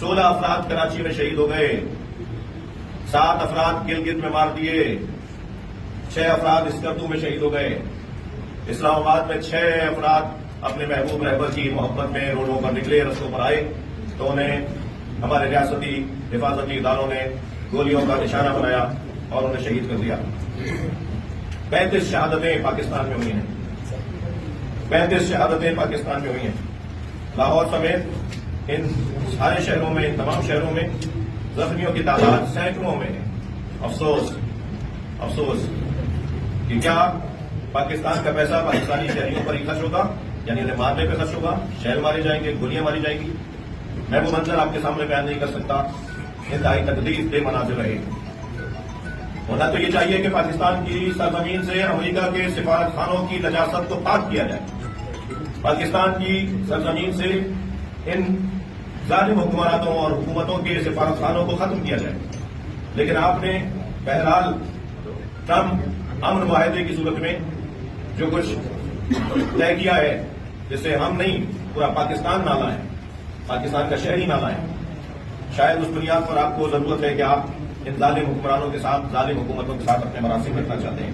16 افراد کراچی میں شہید ہو گئے، 7 افراد گلگت میں مار دیے، 6 افراد اسکردو میں شہید ہو گئے۔ اسلام آباد میں 6 افراد اپنے محبوب رہبر کی محبت میں روڈوں پر نکلے، رستوں پر آئے تو انہیں ہمارے ریاستی حفاظتی اداروں نے گولیوں کا نشانہ بنایا اور انہیں شہید کر دیا۔ 35 شہادتیں پاکستان میں ہوئی ہیں، 35 شہادتیں پاکستان میں ہوئی ہیں۔ لاہور سمیت ان سارے شہروں میں، ان تمام شہروں میں زخمیوں کی تعداد سینکڑوں میں ہے۔ افسوس کہ کیا پاکستان کا پیسہ پاکستانی شہریوں پر ہی خرچ ہوگا، یعنی انہیں مارنے پہ خرچ ہوگا، شہر مارے جائیں گے، گولیاں ماری جائیں گی؟ میں وہ منظر آپ کے سامنے بیان نہیں کر سکتا، انتہائی تکلیف دہ مناظر رہے۔ ہونا تو یہ چاہیے کہ پاکستان کی سرزمین سے امریکہ کے سفارت خانوں کی نجاست کو پاک کیا جائے، پاکستان کی سرزمین سے ان ظالم حکمرانوں اور حکومتوں کے سفارت خانوں کو ختم کیا جائے، لیکن آپ نے بہرحال ٹرمپ امن معاہدے کی صورت میں جو کچھ طے کیا ہے، جس سے ہم نہیں پورا پاکستان نہ لائیں، پاکستان کا شہری نہ لائیں، شاید اس بنیاد پر آپ کو ضرورت ہے کہ آپ ان ظالم حکمرانوں کے ساتھ، ظالم حکومتوں کے ساتھ اپنے مراسم رکھنا چاہتے ہیں۔